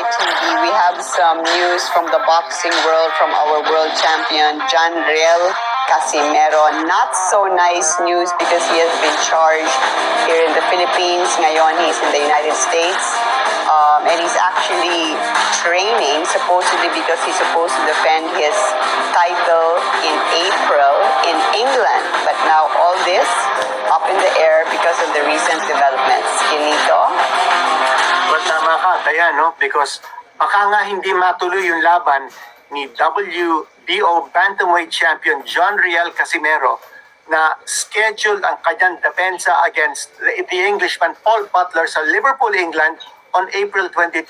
TV, we have some news from the boxing world, from our world champion, John Riel Casimiro. Not so nice news because he has been charged here in the Philippines. Ngayon, he's in the United States. And he's actually training, supposedly because he's supposed to defend his title in April in England. But now all this up in the air because of the recent developments. Kinito? Well, tama ka, Dayan, no? Because baka nga hindi matuloy yung laban ni WBO Bantamweight Champion John Riel Casimiro na scheduled ang kanyang depensa against the Englishman Paul Butler sa Liverpool, England on April 22.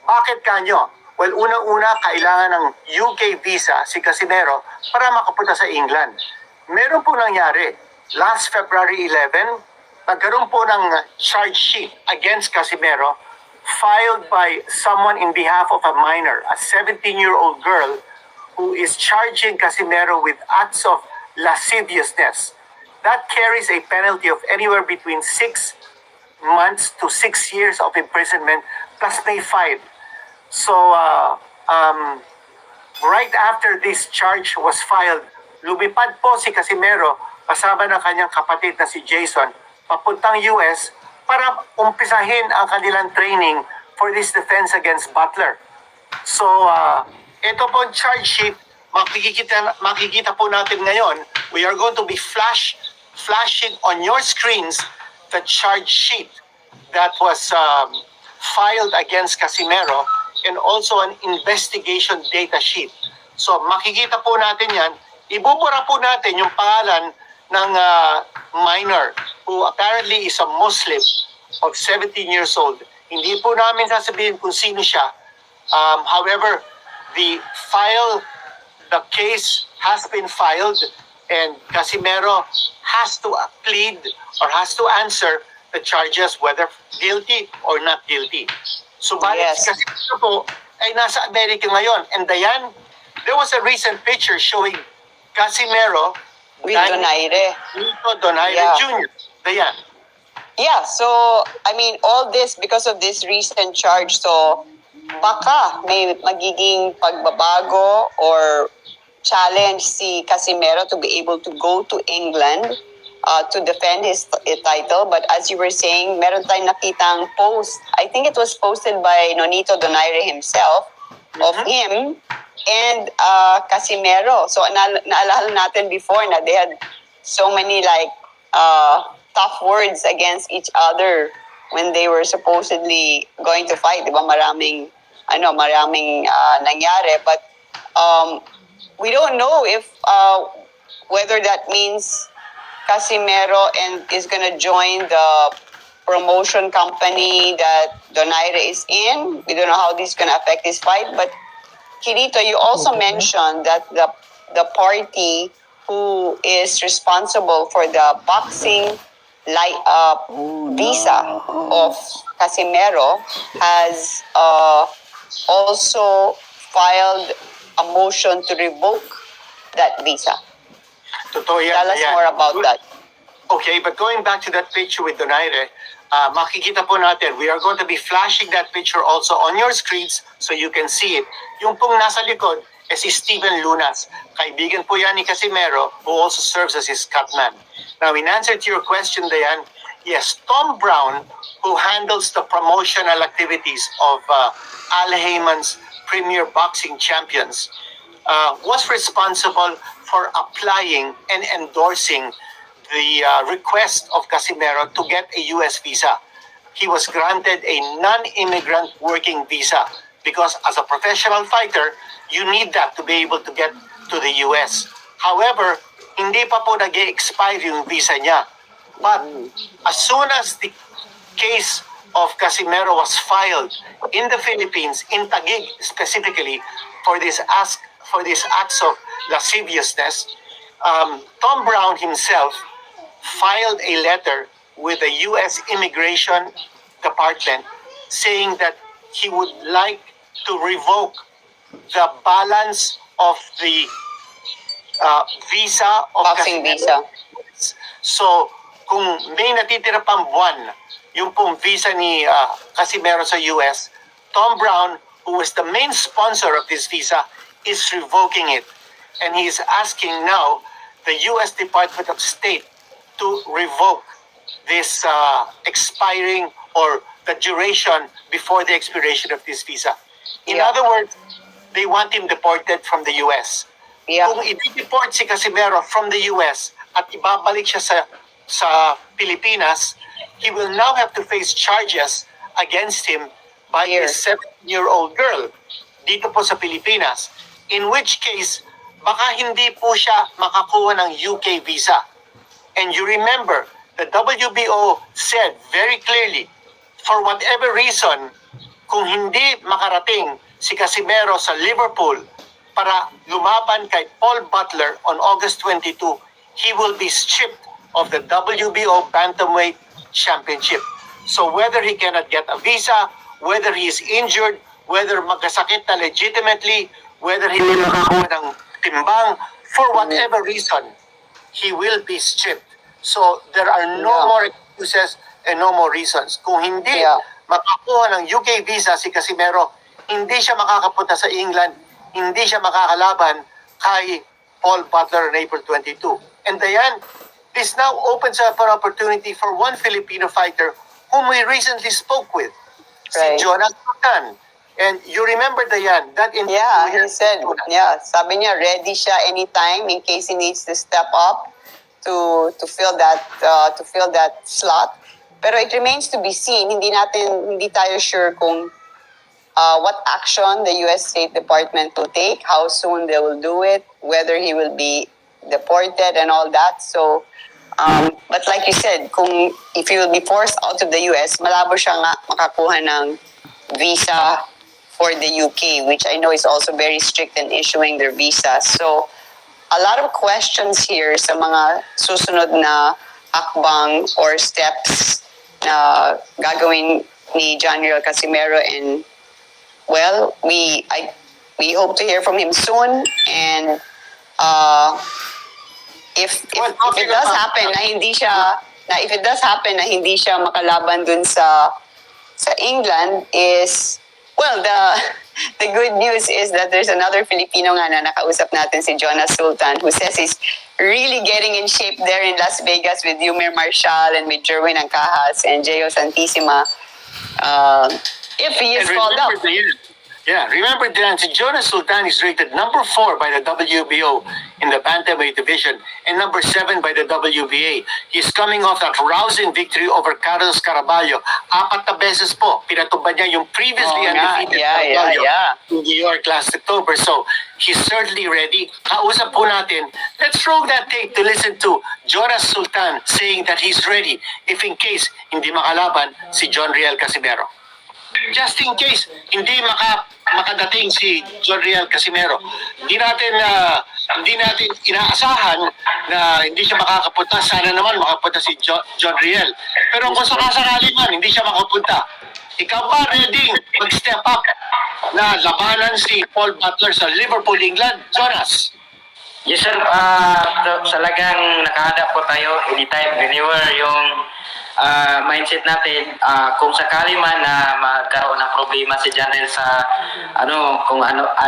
Bakit kanyo? Well, unang-una, kailangan ng UK visa si Casimiro para makapunta sa England. Meron po nangyari. Last February 11, nagkaroon po ng charge sheet against Casimiro filed by someone in behalf of a minor, a 17-year-old girl who is charging Casimiro with acts of lasciviousness. That carries a penalty of anywhere between 6 months to 6 years of imprisonment plus may fine. So, right after this charge was filed, lumipad po si Casimiro kasama ng kanyang kapatid na si Jason papuntang US para umpisahin ang kanilang training for this defense against Butler. So, ito po ang charge sheet, makikita po natin ngayon. We are going to be flashing on your screens the charge sheet that was filed against Casimiro and also an investigation data sheet. So makikita po natin yan, ibubura po natin yung pangalan ng minor who apparently is a Muslim of 17 years old. Hindi po namin sasabihin kung sino siya. However, the case has been filed and Casimiro has to plead or has to answer the charges whether guilty or not guilty. So, Yes. Casimiro po ay nasa Amerika ngayon. And Dayan, there was a recent picture showing Casimiro With Donaire. Donaire Yeah. Jr. Dayan. Yeah, so, I mean, all this because of this recent charge. So, baka may magiging pagbabago or challenge si Casimiro to be able to go to England to defend his title. But as you were saying, meron tayong nakitang post. I think it was posted by Nonito Donaire himself of him and Casimiro. So naalala natin before na they had so many like tough words against each other when they were supposedly going to fight. Diba maraming nangyari. But we don't know if whether that means Casimiro is gonna join the promotion company that Donaire is in. We don't know how this is gonna affect this fight. But Kirito, you also mentioned that the party who is responsible for the boxing visa of Casimiro has also filed a motion to revoke that visa. Totoo yan. Tell us more about that. Okay, but going back to that picture with Donaire, makikita po natin, we are going to be flashing that picture also on your screens so you can see it. Yung pong nasa likod si Steven Lunas. Kaibigan po yan ni Casimiro who also serves as his cutman. Now, in answer to your question, Dayan, yes, Tom Brown, who handles the promotional activities of Al Heyman's Premier Boxing Champions, was responsible for applying and endorsing the request of Casimiro to get a U.S. visa. He was granted a non-immigrant working visa because as a professional fighter, you need that to be able to get to the U.S. However, hindi pa po nag-expire yung visa niya. But as soon as the case of Casimiro was filed in the Philippines, in Taguig specifically, for this acts of lasciviousness, Tom Brown himself filed a letter with the U.S. Immigration Department saying that he would like to revoke the balance of the visa of Boxing visa. So, kung may natitira pang buwan, yung pong visa ni Casimiro sa US, Tom Brown, who was the main sponsor of this visa, is revoking it. And he is asking now the U.S. Department of State to revoke this expiring or the duration before the expiration of this visa. In Yeah. other words, they want him deported from the U.S. Yeah. Kung i-deport si Casimiro from the U.S. at ibabalik siya sa Pilipinas, he will now have to face charges against him by Here. his 7-year-old girl dito po sa Pilipinas. In which case, baka hindi po siya makakuha ng UK visa. And you remember, the WBO said very clearly, for whatever reason, kung hindi makarating si Casimiro sa Liverpool para lumaban kay Paul Butler on August 22, he will be stripped of the WBO Bantamweight Championship. So whether he cannot get a visa, whether he is injured, whether magkasakit na legitimately, whether hindi makakuha ng timbang, for whatever reason, he will be stripped. So there are no Yeah. more excuses and no more reasons. Kung hindi Yeah. makakuha ng UK visa si Casimiro, hindi siya makakapunta sa England, hindi siya makakalaban kay Paul Butler on April 22. And Dayan, this now opens up an opportunity for one Filipino fighter whom we recently spoke with, Right. si Jonas Sultan. And you remember, Dayan, that in Yeah, he said, sabi niya, ready siya anytime in case he needs to step up to fill that slot. Pero it remains to be seen. Hindi tayo sure kung what action the U.S. State Department will take, how soon they will do it, whether he will be deported and all that. So, but like you said, if he will be forced out of the U.S., malabo siya nga makakuha ng visa for the UK, which I know is also very strict in issuing their visas. So, a lot of questions here sa mga susunod na hakbang or steps na gagawin ni John Riel Casimiro, and well, we hope to hear from him soon, and if it does happen na hindi siya makalaban dun sa England, is well, the good news is that there's another Filipino nga na nakausap natin, si Jonas Sultan, who says he's really getting in shape there in Las Vegas with Yumir Marshall and with Jerwin Ancajas and Gio Santissima. If he is called up. Remember Dan, si Jonas Sultan is rated number 4 by the WBO in the bantamweight division and number 7 by the WBA. He's coming off that rousing victory over Carlos Caraballo. 4 na beses po, pinatuban niya yung previously undefeated Caraballo in New York last October. So, he's certainly ready. Kausap po natin. Let's roll that tape to listen to Jonas Sultan saying that he's ready if in case hindi makalaban si John Riel Casimiro. Just in case hindi makadating si John Riel Casimiro, hindi natin inaasahan na hindi siya makakapunta. Sana naman makapunta si John Riel. Pero kung sakasakali man hindi siya makapunta, ikaw ba ready mag-step up na labanan si Paul Butler sa Liverpool, England? Jonas? Yes sir, talagang nakahanda po tayo anytime, anywhere yung mindset natin. Kung sakali man na magkaroon ng problema si Janel sa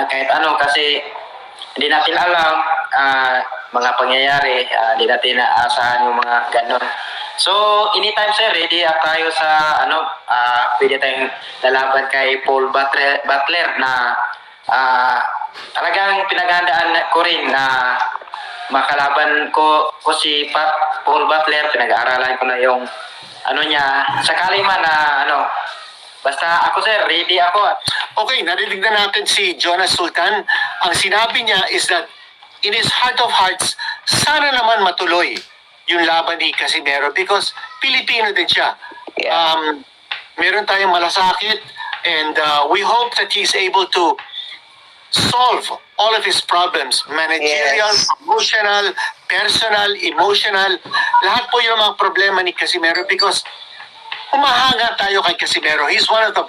kahit ano, kasi hindi natin alam mga pangyayari, hindi natin naasahan yung mga ganon. So anytime sir, ready tayo sa pwede tayong lalaban kay Paul Butler na talagang pinaghandaan ko rin na makalaban ko si Paul Butler. Pinag-aaralan ko na yung niya, sakali man na basta ako sir, ready ako. Okay, narinig na natin si Jonas Sultan. Ang sinabi niya is that in his heart of hearts, sana naman matuloy yung laban ni Casimiro because Pilipino din siya. Meron tayong malasakit, and we hope that he's able to solve all of his problems, managerial, emotional, personal, emotional. Lahat po yung mga problema ni Casimiro because humahanga tayo kay Casimiro. He's one of the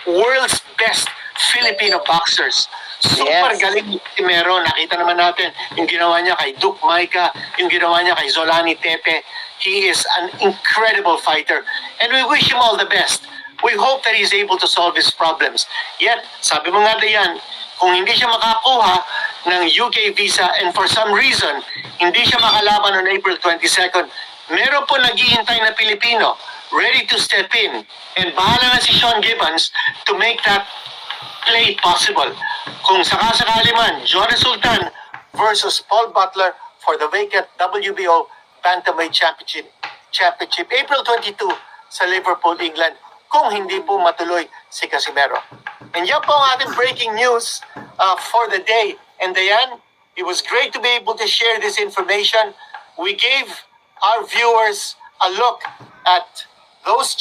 world's best Filipino boxers. Super galing ni Casimiro. Nakita naman natin yung ginawa niya kay Duke Maika, yung ginawa niya kay Zolani Tepe. He is an incredible fighter. And we wish him all the best. We hope that he's able to solve his problems. Yet, sabi mo nga Dayan, kung hindi siya makakuha ng UK visa and for some reason, hindi siya makalaban on April 22nd, meron po naghihintay na Pilipino ready to step in. And bahala na si Sean Gibbons to make that play possible. Kung sakasakali man, Jonas Sultan versus Paul Butler for the vacant WBO Bantamweight Championship, April 22 sa Liverpool, England, kung hindi po matuloy si Casimiro. And yan po ang ating breaking news for the day. And Dayan, it was great to be able to share this information. We gave our viewers a look at those